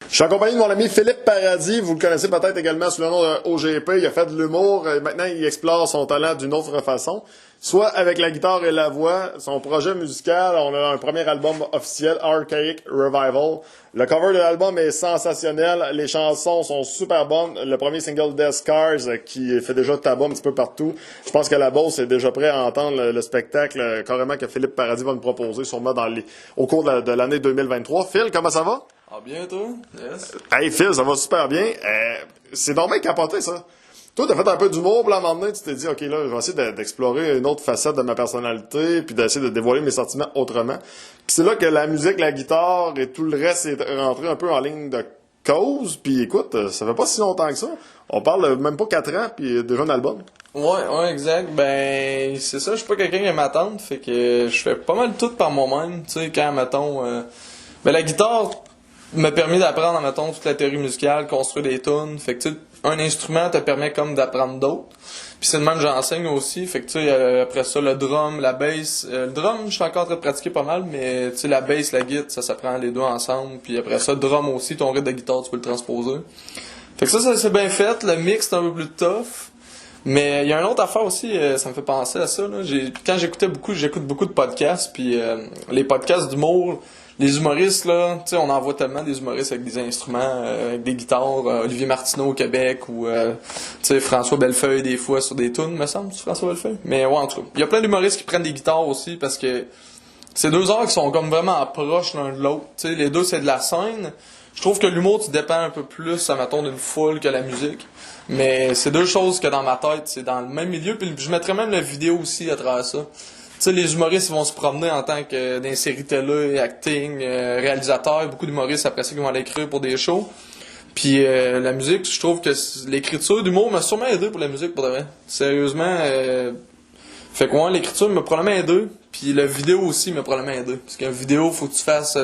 Je suis accompagné de mon ami Philippe Paradis. Vous le connaissez peut-être également sous le nom de OGP. Il a fait de l'humour. Maintenant, il explore son talent d'une autre façon. Soit avec la guitare et la voix. Son projet musical, on a un premier album officiel, Archaic Revival. Le cover de l'album est sensationnel. Les chansons sont super bonnes. Le premier single, Death Scars, qui fait déjà tabac un petit peu partout. Je pense que la Beauce est déjà prêt à entendre le spectacle carrément que Philippe Paradis va nous proposer sûrement au cours de l'année 2023. Phil, comment ça va? Ah, bien, toi? Yes. Hey Phil, ça va super bien. C'est normal capoté, ça. Toi, t'as fait un peu d'humour, puis à un moment donné, tu t'es dit, OK, là, je vais essayer d'explorer une autre facette de ma personnalité, puis d'essayer de dévoiler mes sentiments autrement. Puis c'est là que la musique, la guitare et tout le reste est rentré un peu en ligne de cause. Puis écoute, ça fait pas si longtemps que ça. On parle même pas 4 ans, puis déjà un album. Ouais, exact. Ben, c'est ça, je suis pas quelqu'un qui m'attende, fait que je fais pas mal tout par moi-même. Tu sais, quand, mettons... Ben, la guitare m'a permis d'apprendre, mettons, toute la théorie musicale, construire des tunes. Fait que, tu sais, un instrument te permet comme d'apprendre d'autres. Puis c'est le même que j'enseigne aussi. Fait que, tu sais, après ça, le drum, la bass. Le drum, je suis encore en train de pratiquer pas mal, mais, tu sais, la bass, la guitare, ça s'apprend les deux ensemble. Puis après ça, drum aussi, ton rythme de guitare, tu peux le transposer. Fait que ça c'est bien fait. Le mix, c'est un peu plus tough. Mais il y a une autre affaire aussi, ça me fait penser à ça, là. Quand j'écoute beaucoup de podcasts, puis les podcasts d'humour, les humoristes, là, tu sais, on en voit tellement des humoristes avec des instruments, avec des guitares, Olivier Martineau au Québec, ou, tu sais, François Bellefeuille, des fois, sur des tunes, me semble, c'est François Bellefeuille? Mais ouais, en tout cas, il y a plein d'humoristes qui prennent des guitares aussi, parce que c'est deux arts qui sont comme vraiment proches l'un de l'autre, tu sais, les deux, c'est de la scène. Je trouve que l'humour, tu dépends un peu plus, mettons, d'une foule que la musique. Mais c'est deux choses que dans ma tête, c'est dans le même milieu. Puis je mettrais même la vidéo aussi à travers ça. Tu sais, les humoristes, ils vont se promener en tant que dans les séries télé, acting, réalisateur. Beaucoup d'humoristes, après ça, qui vont aller écrire pour des shows. Puis la musique, je trouve que l'écriture d'humour m'a sûrement aidé pour la musique, pour de vrai. Sérieusement, fait que ouais, l'écriture m'a probablement aidé. Puis la vidéo aussi m'a probablement aidé. Parce qu'une vidéo, faut que tu fasses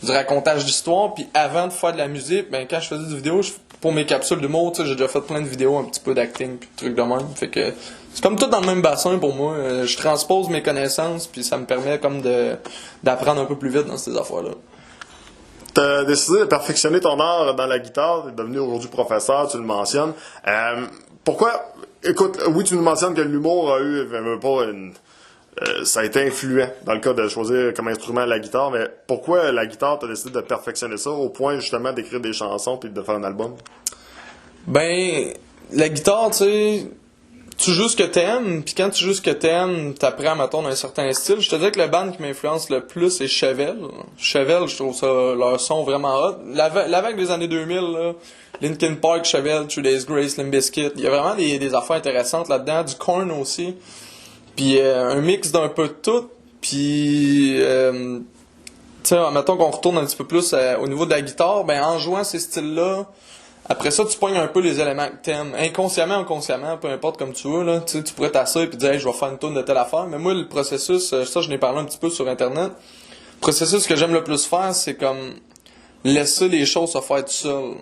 du racontage d'histoire. Puis avant de faire de la musique, ben quand je faisais des vidéos, pour mes capsules d'humour, tu sais, j'ai déjà fait plein de vidéos, un petit peu d'acting, puis de trucs de même. Fait que c'est comme tout dans le même bassin pour moi. Je transpose mes connaissances, puis ça me permet comme d'apprendre un peu plus vite dans ces affaires-là. T'as décidé de perfectionner ton art dans la guitare. T'es devenu aujourd'hui professeur, tu le mentionnes. Pourquoi... Écoute, oui, tu nous mentionnes que l'humour a eu ça a été influent dans le cas de choisir comme instrument la guitare, mais pourquoi la guitare, t'as décidé de perfectionner ça au point justement d'écrire des chansons puis de faire un album? Ben, la guitare, tu sais, tu joues ce que t'aimes, puis quand tu joues ce que t'aimes, t'apprends, mettons, d'un certain style. Je te dirais que le band qui m'influence le plus, c'est Chevelle. Chevelle, je trouve ça, leur son vraiment hot. La vague des années 2000, là, Linkin Park, Chevelle, Two Days Grace, Limp Bizkit, il y a vraiment des affaires intéressantes là-dedans, du Korn aussi. Puis un mix d'un peu de tout. Puis, tu sais, mettons qu'on retourne un petit peu plus au niveau de la guitare, ben en jouant ces styles-là, après ça, tu pognes un peu les éléments que t'aimes. Inconsciemment, inconsciemment, peu importe comme tu veux, là. Tu pourrais t'asseoir et dire, hey, je vais faire une tourne de telle affaire. Mais moi, le processus, ça, je n'ai parlé un petit peu sur Internet. Le processus que j'aime le plus faire, c'est comme laisser les choses se faire tout seul.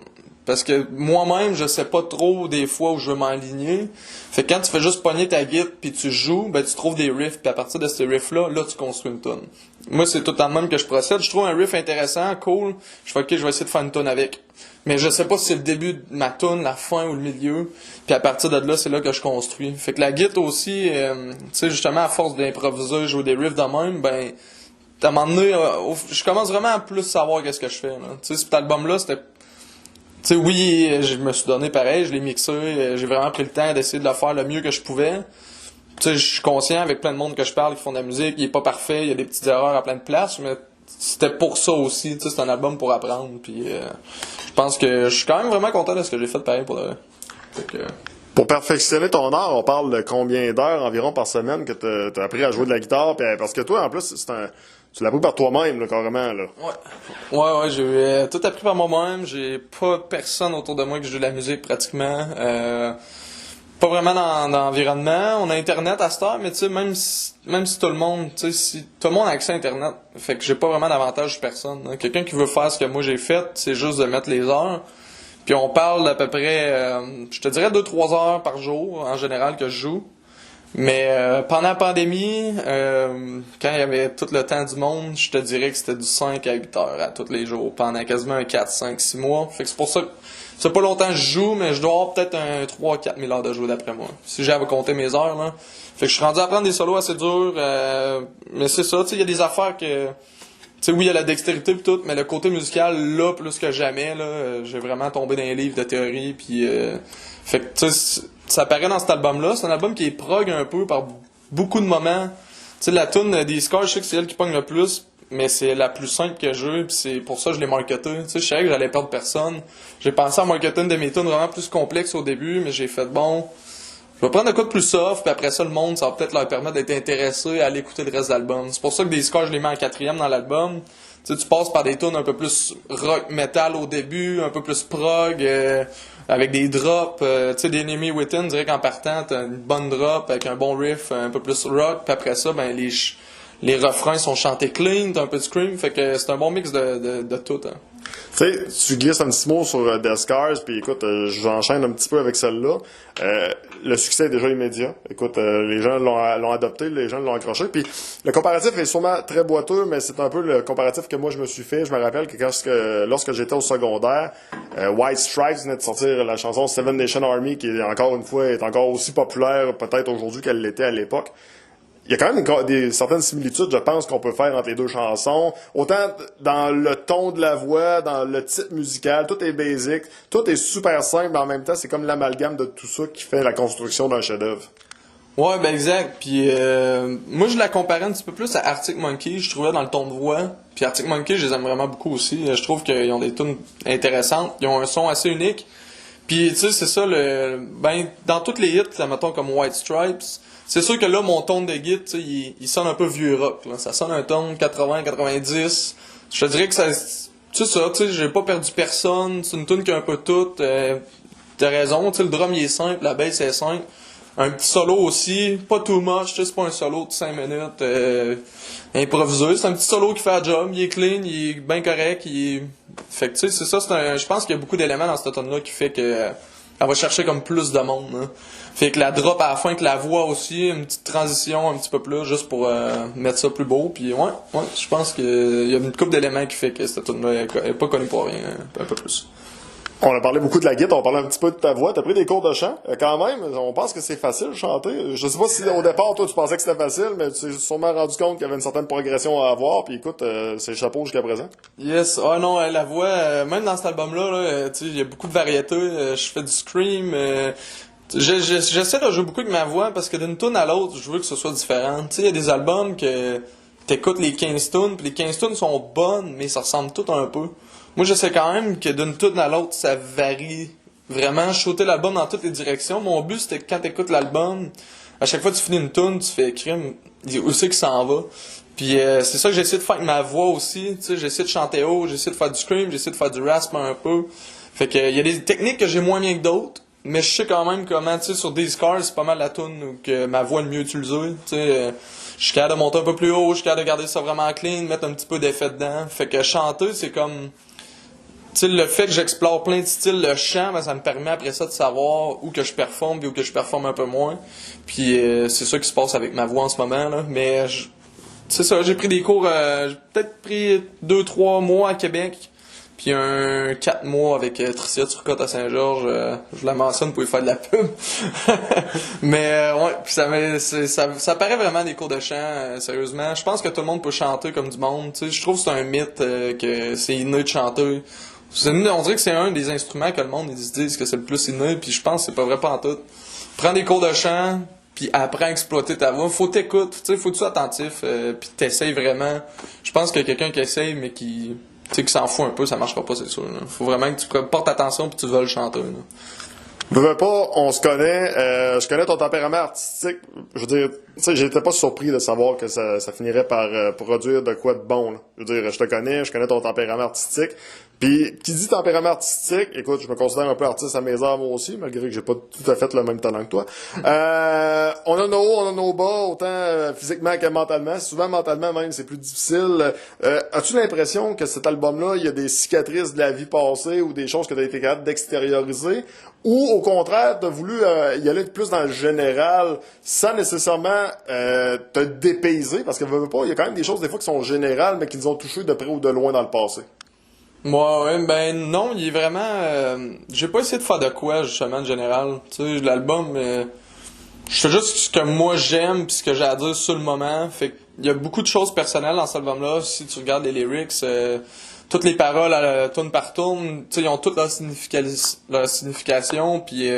Parce que moi-même, je sais pas trop des fois où je veux m'aligner. Fait que quand tu fais juste pogner ta guitare puis tu joues, ben tu trouves des riffs, puis à partir de ces riffs-là, là tu construis une tune. Moi, c'est tout le même que je procède. Je trouve un riff intéressant, cool. Je fais OK, je vais essayer de faire une tune avec. Mais je sais pas si c'est le début de ma tune, la fin ou le milieu. Puis à partir de là, c'est là que je construis. Fait que la guitare aussi, tu sais, justement, à force d'improviser, jouer des riffs de même, ben à un moment donné, je commence vraiment à plus savoir qu'est-ce que je fais. Tu sais, cet album-là, c'était... Tu sais, oui, je me suis donné pareil, je l'ai mixé, j'ai vraiment pris le temps d'essayer de le faire le mieux que je pouvais. Tu sais, je suis conscient avec plein de monde que je parle qui font de la musique, il est pas parfait, il y a des petites erreurs à plein de places, mais c'était pour ça aussi, tu sais, c'est un album pour apprendre, puis je pense que je suis quand même vraiment content de ce que j'ai fait pareil pour le... Pour perfectionner ton art, on parle de combien d'heures environ par semaine que t'as appris à jouer de la guitare, parce que toi, en plus, tu l'as appris par toi-même, là, carrément, là. Ouais, j'ai tout appris par moi-même. J'ai pas personne autour de moi qui joue de la musique, pratiquement. Pas vraiment dans l'environnement. On a Internet à cette heure, mais tu sais, même si tout le monde, tu sais, si tout le monde a accès à Internet, fait que j'ai pas vraiment d'avantage sur personne. Hein. Quelqu'un qui veut faire ce que moi j'ai fait, c'est juste de mettre les heures. Puis on parle d'à peu près, je te dirais 2-3 heures par jour, en général, que je joue. Mais pendant la pandémie, quand il y avait tout le temps du monde, je te dirais que c'était du 5 à 8 heures à tous les jours, pendant quasiment un 4, 5, 6 mois. Fait que c'est pour ça que c'est pas longtemps que je joue, mais je dois avoir peut-être un 3-4 000 heures de jeu d'après moi. Si j'avais compté mes heures, là. Fait que je suis rendu à prendre des solos assez durs, mais c'est ça, tu sais, il y a des affaires que... Tu sais, oui, il y a la dextérité pis tout, mais le côté musical, là, plus que jamais, là, j'ai vraiment tombé dans les livres de théorie, puis fait que, tu sais, ça apparaît dans cet album-là. C'est un album qui est prog un peu par beaucoup de moments. Tu sais, la tune des Scars, je sais que c'est elle qui pogne le plus, mais c'est la plus simple que j'ai, puis c'est pour ça que je l'ai marketé. Tu sais, je savais que j'allais perdre personne. J'ai pensé à marketer une de mes tunes vraiment plus complexes au début, mais j'ai fait, bon, je vais prendre de quoi de plus soft, puis après ça, le monde, ça va peut-être leur permettre d'être intéressé à aller écouter le reste de l'album. C'est pour ça que des Scars, je les mets en 4e dans l'album. Tu sais, tu passes par des tunes un peu plus rock metal au début, un peu plus prog, avec des drops, tu sais, des Enemy Within, je dirais qu'en partant, t'as une bonne drop avec un bon riff, un peu plus rock, puis après ça, ben les refrains sont chantés clean, t'as un peu de scream, fait que c'est un bon mix de tout. Hein. Tu sais, tu glisses un petit mot sur The Scars, puis écoute, j'enchaîne un petit peu avec celle-là. Le succès est déjà immédiat. Écoute, les gens l'ont adopté, les gens l'ont accroché, puis le comparatif est sûrement très boiteux, mais c'est un peu le comparatif que moi je me suis fait. Je me rappelle que lorsque j'étais au secondaire, White Stripes venait de sortir la chanson Seven Nation Army, qui encore une fois est encore aussi populaire peut-être aujourd'hui qu'elle l'était à l'époque. Il y a quand même certaines similitudes, je pense, qu'on peut faire entre les deux chansons. Autant dans le ton de la voix, dans le type musical, tout est basic, tout est super simple, mais en même temps, c'est comme l'amalgame de tout ça qui fait la construction d'un chef-d'œuvre. Ouais, ben exact. Puis moi, je la comparais un petit peu plus à Arctic Monkey, je trouvais dans le ton de voix. Puis Arctic Monkey, je les aime vraiment beaucoup aussi. Je trouve qu'ils ont des tunes intéressantes, ils ont un son assez unique. Puis tu sais, c'est ça, ben dans toutes les hits, mettons comme White Stripes, c'est sûr que là, mon ton de guide, tu sais, il sonne un peu vieux rock. Là. Ça sonne un ton 80-90. Je te dirais que ça, tu sais, j'ai pas perdu personne. C'est une tune qui a un peu tout. T'as raison, tu sais, le drum il est simple, la bass est simple. Un petit solo aussi, pas too much, c'est pas un solo de 5 minutes improvisé. C'est un petit solo qui fait la job, il est clean, il est bien correct. Fait que tu sais, c'est ça, je pense qu'il y a beaucoup d'éléments dans cette tune là qui fait que elle va chercher comme plus de monde. Hein. Fait que la drop à la fin, que la voix aussi, une petite transition un petit peu plus, juste pour mettre ça plus beau. Puis ouais, je pense qu'il y a une couple d'éléments qui fait que cette tune-là est pas connue pour rien, un peu plus. On a parlé beaucoup de la guitare, on parlait un petit peu de ta voix. T'as pris des cours de chant, quand même. On pense que c'est facile de chanter. Je sais pas si au départ, toi, tu pensais que c'était facile, mais tu t'es sûrement rendu compte qu'il y avait une certaine progression à avoir. Puis écoute, c'est chapeau jusqu'à présent. Yes, non, la voix, même dans cet album-là, tu sais, il y a beaucoup de variétés. Je fais du scream. J'essaie de jouer beaucoup avec ma voix parce que d'une tune à l'autre, je veux que ce soit différent. Tu sais, il y a des albums que t'écoutes les 15 tunes, puis les 15 tunes sont bonnes, mais ça ressemble tout un peu. Moi, je sais quand même que d'une tune à l'autre, ça varie vraiment. Je shootais l'album dans toutes les directions. Mon but, c'était que quand t'écoutes l'album, à chaque fois que tu finis une tune, tu fais crime, où c'est que ça en va. Puis c'est ça que j'essaie de faire avec ma voix aussi. Tu sais, j'essaie de chanter haut, j'essaie de faire du scream, j'essaie de faire du rasp un peu. Fait que il y a des techniques que j'ai moins bien que d'autres. Mais je sais quand même comment, tu sais, sur des Scars, c'est pas mal la tune que ma voix est le mieux utilisée. Tu sais, je suis capable de monter un peu plus haut, je suis capable de garder ça vraiment clean, mettre un petit peu d'effet dedans. Fait que chanter, c'est comme... Tu sais, le fait que j'explore plein de styles, le chant, ben, ça me permet après ça de savoir où que je performe et où que je performe un peu moins. Puis c'est ça qui se passe avec ma voix en ce moment, là. Mais c'est ça, j'ai pris des cours, j'ai peut-être pris 2-3 mois à Québec. Puis 4 mois avec Tricia Turcotte à Saint-Georges. Je la mentionne pour lui faire de la pub. Mais ouais, puis ça paraît vraiment des cours de chant, sérieusement. Je pense que tout le monde peut chanter comme du monde. Tu sais, je trouve que c'est un mythe que c'est inné de chanter. On dirait que c'est un des instruments que le monde ils se disent que c'est le plus inné, puis je pense que c'est pas vrai pantoute. Prends des cours de chant, puis apprends à exploiter ta voix. Faut t'écouter, tu sais, faut que tu sois attentif, puis t'essayes vraiment. Je pense que quelqu'un qui essaye, mais qui s'en fout un peu, ça marchera pas, c'est sûr. Là. Faut vraiment que tu portes attention puis tu veux le chanter. Là. Veux pas, on se connaît, je connais ton tempérament artistique. Je veux dire, tu sais, j'étais pas surpris de savoir que ça finirait par produire de quoi de bon. Là. Je veux dire, je te connais, je connais ton tempérament artistique. Puis, qui dit tempérament artistique, écoute, je me considère un peu artiste à mes heures, moi aussi, malgré que j'ai pas tout à fait le même talent que toi. On a nos hauts, on a nos bas, autant physiquement que mentalement. Souvent, mentalement, même, c'est plus difficile. As-tu l'impression que cet album-là, il y a des cicatrices de la vie passée ou des choses que tu as été capable d'extérioriser? Ou, au contraire, t'as voulu y aller plus dans le général, sans nécessairement te dépayser? Parce que, veux pas, il y a quand même des choses, des fois, qui sont générales, mais qui nous ont touchés de près ou de loin dans le passé. Moi, ouais, ben non, il est vraiment... j'ai pas essayé de faire de quoi, justement, en général. Tu sais, l'album, je fais juste ce que moi j'aime pis ce que j'ai à dire sur le moment. Fait qu'il y a beaucoup de choses personnelles dans cet album-là. Si tu regardes les lyrics, toutes les paroles, tune par tune, tu sais, ils ont toutes leur signification, puis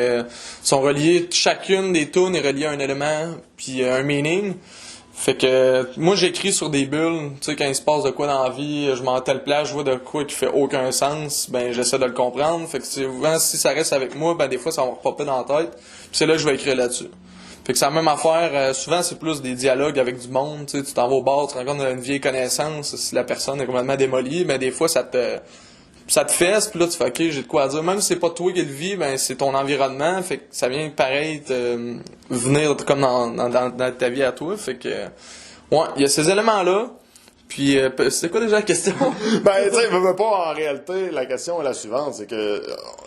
sont reliées. Chacune des tunes est reliée à un élément, puis un meaning. Fait que moi j'écris sur des bulles, tu sais, quand il se passe de quoi dans la vie, je m'en à telle place, je vois de quoi qui fait aucun sens, ben j'essaie de le comprendre. Fait que souvent si ça reste avec moi, ben des fois ça va me popper dans la tête. Puis c'est là que je vais écrire là-dessus. Fait que c'est la même affaire, souvent c'est plus des dialogues avec du monde, tu sais, tu t'en vas au bar, tu rencontres une vieille connaissance, si la personne est complètement démolie, ben des fois ça te fesse, puis là tu fais ok, j'ai de quoi à dire. Même si c'est pas toi qui le vis, ben c'est ton environnement, fait que ça vient pareil venir comme dans ta vie à toi. Fait que ouais, il y a ces éléments-là. Puis c'est quoi déjà la question? Ben tu sais, veux pas en réalité, la question est la suivante, c'est que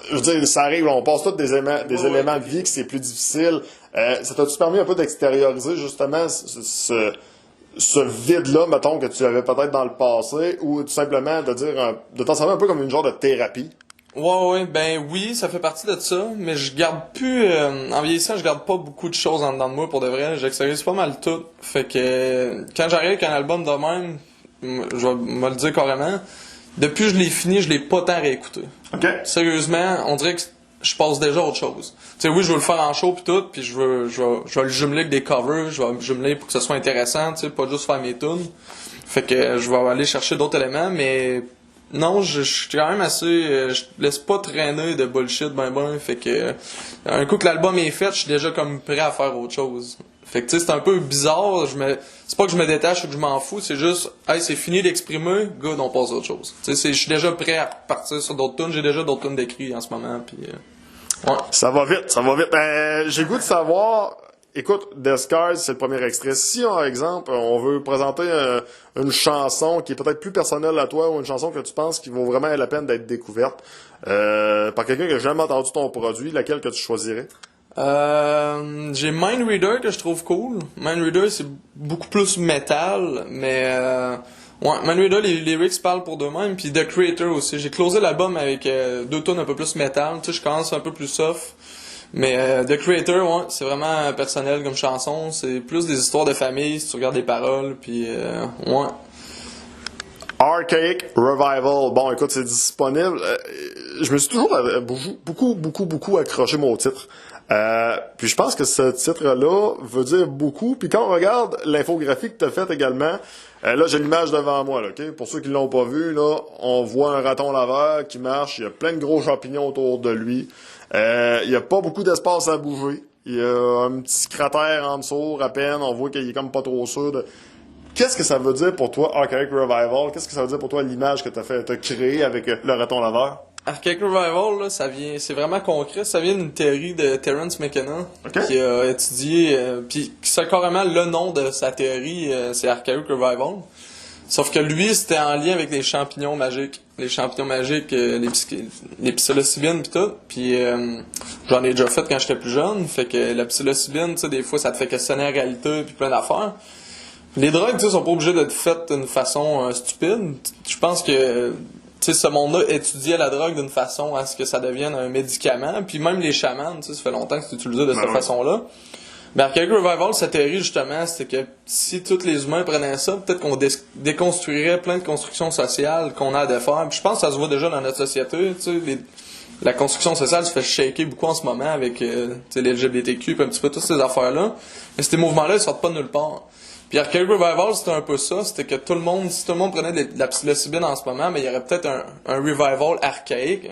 je veux dire, ça arrive, on passe tous des éléments de vie que c'est plus difficile. Ça t'a-tu permis un peu d'extérioriser justement ce vide-là, mettons, que tu avais peut-être dans le passé, ou tout simplement de dire, de t'en servir un peu comme une genre de thérapie? Ouais, ben oui, ça fait partie de ça, mais je garde plus, en vieillissant, je garde pas beaucoup de choses en dedans de moi pour de vrai, j'extériorise pas mal tout. Fait que, quand j'arrive avec un album de même, je vais me le dire carrément, depuis que je l'ai fini, je l'ai pas tant réécouté. OK. Sérieusement, on dirait que je passe déjà à autre chose. Tu sais, oui, je veux le faire en show pis tout, puis je vais le jumeler avec des covers, je vais le jumeler pour que ce soit intéressant, tu sais, pas juste faire mes tunes. Fait que je vais aller chercher d'autres éléments, mais non, je suis quand même assez, je laisse pas traîner de bullshit ben, fait que un coup que l'album est fait, je suis déjà comme prêt à faire autre chose. Fait que tu sais, c'est un peu bizarre, c'est pas que je me détache ou que je m'en fous, c'est juste, hey, c'est fini d'exprimer, good, on passe à autre chose. Tu sais, je suis déjà prêt à partir sur d'autres tunes, j'ai déjà d'autres tunes d'écrits en ce moment, puis ouais. Ça va vite, ça va vite. J'ai le goût de savoir, écoute, The Scars, c'est le premier extrait. Si, par exemple, on veut présenter une chanson qui est peut-être plus personnelle à toi ou une chanson que tu penses qui vaut vraiment la peine d'être découverte par quelqu'un qui n'a jamais entendu ton produit, laquelle que tu choisirais? J'ai Mind Reader que je trouve cool. Mind Reader c'est beaucoup plus métal, mais ouais, Mind Reader les lyrics parlent pour d'eux-mêmes, puis The Creator aussi. J'ai closé l'album avec deux tunes un peu plus métal, tu sais, je commence un peu plus soft. Mais The Creator, ouais, c'est vraiment personnel comme chanson, c'est plus des histoires de famille si tu regardes les paroles, puis ouais. Archaic Revival. Bon, écoute, c'est disponible. Je me suis toujours beaucoup accroché mon titre. Puis je pense que ce titre-là veut dire beaucoup. Puis quand on regarde l'infographie que tu as faite également, là, j'ai l'image devant moi. Là, okay? Pour ceux qui l'ont pas vu, là, on voit un raton laveur qui marche. Il y a plein de gros champignons autour de lui. Il y a pas beaucoup d'espace à bouger. Il y a un petit cratère en dessous, à peine. On voit qu'il est comme pas trop sûr de... Qu'est-ce que ça veut dire pour toi, Archaic Revival? Qu'est-ce que ça veut dire pour toi, l'image que t'as créée avec le raton laveur? Archaic Revival, là, c'est vraiment concret. Ça vient d'une théorie de Terence McKenna, Okay. qui a étudié, puis c'est carrément le nom de sa théorie, c'est Archaic Revival. Sauf que lui, c'était en lien avec les champignons magiques. Les champignons magiques, les psilocybines pis tout. Puis j'en ai déjà fait quand j'étais plus jeune. Fait que la psilocybine, tu sais, des fois, ça te fait questionner la réalité puis plein d'affaires. Les drogues, tu sais, sont pas obligées d'être faites d'une façon stupide. Je pense que, tu sais, ce monde-là étudiait la drogue d'une façon à ce que ça devienne un médicament. Puis même les chamans, tu sais, ça fait longtemps que c'est utilisé de cette façon-là. Mais Archaic Revival, sa théorie, justement, c'était que si tous les humains prenaient ça, peut-être qu'on déconstruirait plein de constructions sociales qu'on a à défaire. Puis je pense que ça se voit déjà dans notre société, tu sais, la construction sociale se fait shaker beaucoup en ce moment avec les LGBTQ puis un petit peu toutes ces affaires-là. Mais ces mouvements-là, ils sortent pas de nulle part. Puis Archaic Revival, c'était un peu ça, c'était que si tout le monde prenait de la psilocybine en ce moment, mais il y aurait peut-être un revival archaïque,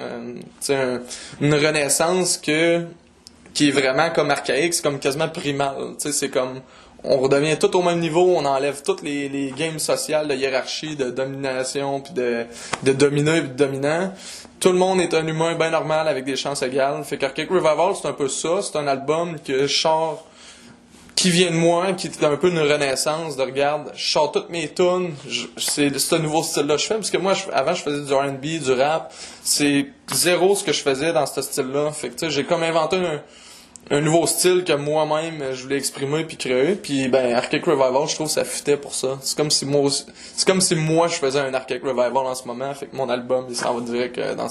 une renaissance qui est vraiment comme archaïque, c'est comme quasiment primal. Tu sais, c'est comme on redevient tout au même niveau, on enlève toutes les games sociales de hiérarchie, de domination, puis de dominer et de dominant. Tout le monde est un humain bien normal avec des chances égales. Fait qu'Archaic Revival, c'est un peu ça. C'est un album que je sors qui vient de moi, qui est un peu une renaissance de regarde, je sors toutes mes tunes, c'est ce nouveau style-là que je fais, parce que moi, avant, je faisais du R&B, du rap, c'est zéro ce que je faisais dans ce style-là. Fait que, tu sais, j'ai comme inventé un nouveau style que moi-même, je voulais exprimer puis créer, puis ben, Archaic Revival, je trouve que ça fitait pour ça. C'est comme si moi, je faisais un Archaic Revival en ce moment, fait que mon album, il s'en va direct dans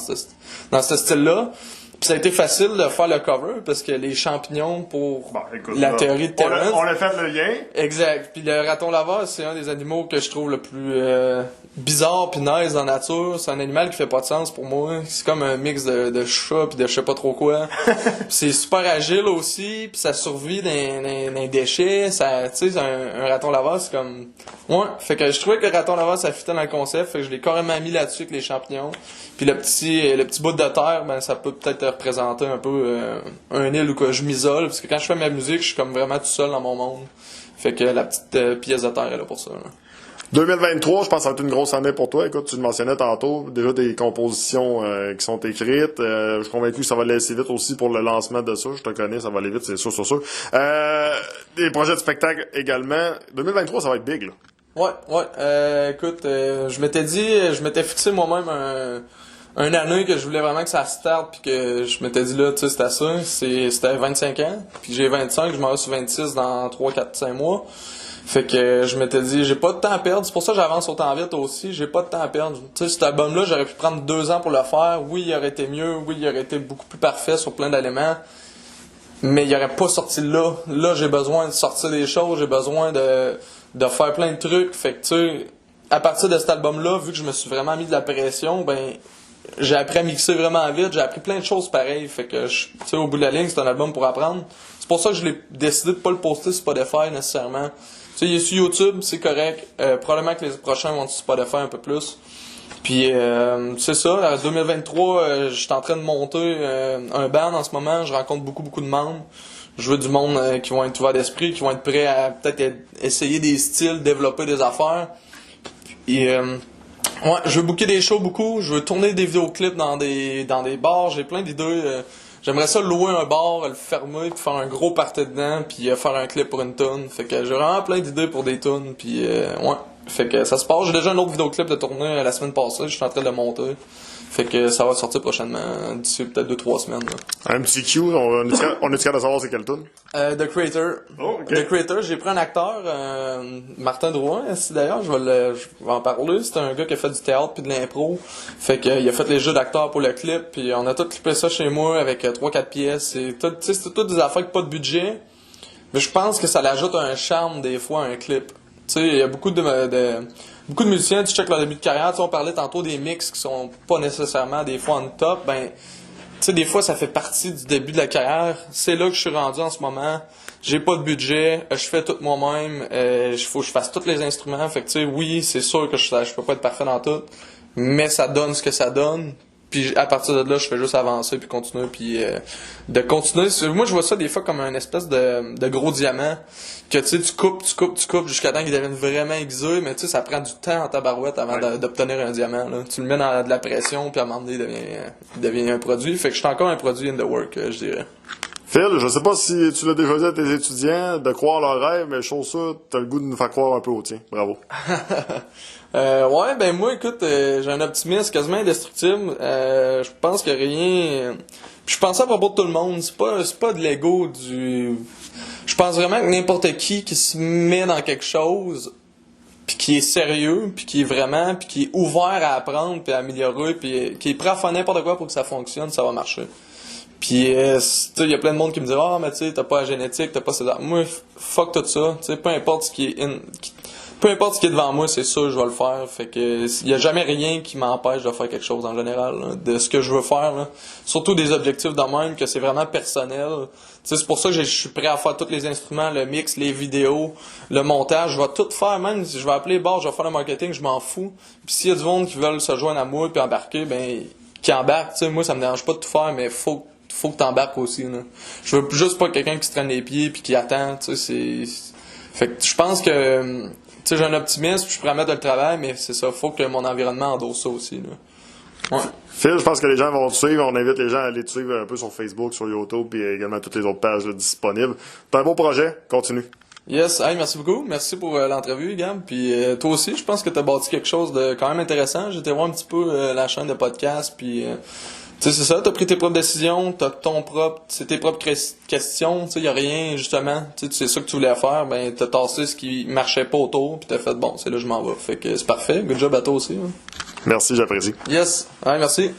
ce style-là. Puis ça a été facile de faire le cover parce que les champignons pour la théorie de Terrence. On a fait le lien. Exact. Puis le raton laveur, c'est un des animaux que je trouve le plus bizarre puis nice dans la nature. C'est un animal qui fait pas de sens pour moi. C'est comme un mix de chat puis de je sais pas trop quoi. C'est super agile aussi, puis ça survit dans déchets. Ça, tu sais, un raton laveur, c'est comme ouais. Fait que je trouvais que le raton laveur ça fitait dans le concept. Fait que je l'ai carrément mis là-dessus avec les champignons. Puis le petit bout de terre, ben ça peut peut-être représenter un peu un île où que je m'isole, parce que quand je fais ma musique, je suis comme vraiment tout seul dans mon monde. Fait que la petite pièce de terre est là pour ça. Là. 2023, je pense que ça va être une grosse année pour toi. Écoute, tu le mentionnais tantôt, déjà des compositions qui sont écrites. Je suis convaincu que ça va aller assez vite aussi pour le lancement de ça. Je te connais, ça va aller vite, c'est sûr. Des projets de spectacle également. 2023, ça va être big, là. Ouais. Écoute, je m'étais fixé moi-même un année que je voulais vraiment que ça starte, puis que je m'étais dit là, tu sais, c'était ça. C'était 25 ans, puis j'ai 25, je m'en vais sur 26 dans 3, 4, 5 mois. Fait que je m'étais dit, j'ai pas de temps à perdre. C'est pour ça que j'avance autant vite aussi. J'ai pas de temps à perdre. Tu sais, cet album-là, j'aurais pu prendre 2 ans pour le faire. Oui, il aurait été mieux. Oui, il aurait été beaucoup plus parfait sur plein d'éléments. Mais il aurait pas sorti là. Là, j'ai besoin de sortir des choses. J'ai besoin de faire plein de trucs. Fait que, tu sais, à partir de cet album-là, vu que je me suis vraiment mis de la pression, ben, j'ai appris à mixer vraiment vite. J'ai appris plein de choses pareilles. Fait que, tu sais, au bout de la ligne, c'est un album pour apprendre. C'est pour ça que je l'ai décidé de pas le poster sur Spotify nécessairement. Tu sais, il est sur YouTube, c'est correct. Probablement que les prochains vont sur Spotify un peu plus. Puis, c'est ça. En 2023, je suis en train de monter un band en ce moment. Je rencontre beaucoup de membres. Je veux du monde qui vont être ouverts d'esprit, qui vont être prêts à peut-être essayer des styles, développer des affaires. Et, ouais, je veux booker des shows beaucoup. Je veux tourner des vidéoclips dans des bars. J'ai plein d'idées. J'aimerais ça louer un bar, le fermer, puis faire un gros party dedans, puis faire un clip pour une tune. Fait que j'ai vraiment plein d'idées pour des tunes, puis ouais. Fait que ça se passe. J'ai déjà un autre vidéoclip de tourner la semaine passée, je suis en train de le monter. Fait que ça va sortir prochainement, d'ici peut-être 2-3 semaines. Là. Un petit cue, on est capable de savoir c'est quelle tune? The Creator. Oh, okay. The Creator, j'ai pris un acteur, Martin Drouin, d'ailleurs, je vais en parler. C'est un gars qui a fait du théâtre puis de l'impro. Fait que il a fait les jeux d'acteurs pour le clip, puis on a tout clippé ça chez moi avec 3-4 pièces. C'est tout des affaires avec pas de budget. Mais je pense que ça l'ajoute un charme des fois à un clip. Tu sais, il y a beaucoup de musiciens, tu checkes leur début de carrière, on parlait tantôt des mix qui sont pas nécessairement des fois en top, ben, tu sais, des fois ça fait partie du début de la carrière. C'est là que je suis rendu en ce moment. J'ai pas de budget, je fais tout moi-même, faut que je fasse tous les instruments. Fait que tu sais, oui, c'est sûr que je peux pas être parfait dans tout, mais ça donne ce que ça donne. Puis à partir de là, je fais juste avancer puis continuer puis de continuer. Moi, je vois ça des fois comme un espèce de gros diamant que tu sais, tu coupes jusqu'à temps qu'il devienne vraiment aiguisé, mais tu sais, ça prend du temps en tabarouette avant d'obtenir un diamant. Là. Tu le mets dans de la pression puis à un moment donné, il devient un produit. Fait que je suis encore un produit in the work, je dirais. Phil, je sais pas si tu l'as déjà dit à tes étudiants de croire leurs rêves, mais chose sûre, t'as le goût de nous faire croire un peu au tien. Bravo. Ouais, ben moi, écoute, j'ai un optimisme quasiment indestructible. Je pense qu'il y a rien. Je pense à propos de tout le monde. C'est pas de l'ego du. Je pense vraiment que n'importe qui se met dans quelque chose, puis qui est sérieux, puis qui est ouvert à apprendre, puis à améliorer, puis qui est prêt à faire n'importe quoi pour que ça fonctionne, ça va marcher. Puis, il y a plein de monde qui me dit « Ah, mais tu sais, t'as pas la génétique, t'as pas ces... » Moi, fuck tout ça. Tu sais, peu importe ce qui est devant moi, c'est sûr, je vais le faire. Fait que, il y a jamais rien qui m'empêche de faire quelque chose en général, là, de ce que je veux faire, là. Surtout des objectifs de même, que c'est vraiment personnel. Tu sais, c'est pour ça que je suis prêt à faire tous les instruments, le mix, les vidéos, le montage. Je vais tout faire, même si je vais appeler les bars, je vais faire le marketing, je m'en fous. Puis s'il y a du monde qui veulent se joindre à moi puis embarquer, ben, qui embarque. Tu sais, moi, ça me dérange pas de tout faire, mais faut que t'embarques aussi, là. Je veux juste pas quelqu'un qui se traîne les pieds puis qui attend, tu sais, Fait que je pense que, tu sais, j'ai un optimisme, je pourrais mettre le travail, mais c'est ça, faut que mon environnement endosse ça aussi, là. Ouais. Phil, je pense que les gens vont te suivre. On invite les gens à aller te suivre un peu sur Facebook, sur YouTube, puis également toutes les autres pages là, disponibles. C'est un beau projet. Continue. Yes, hey, merci beaucoup. Merci pour l'entrevue, Gab. Puis toi aussi, je pense que tu as bâti quelque chose de quand même intéressant. J'étais voir un petit peu la chaîne de podcast, puis tu sais, c'est ça, t'as pris tes propres décisions, c'est tes propres questions, tu sais, y a rien, justement, tu sais, c'est ça que tu voulais faire, ben, t'as tassé ce qui marchait pas autour, puis t'as fait, bon, c'est là, je m'en vais. Fait que c'est parfait. Good job à toi aussi. Hein. Merci, j'apprécie. Yes. Hey, merci.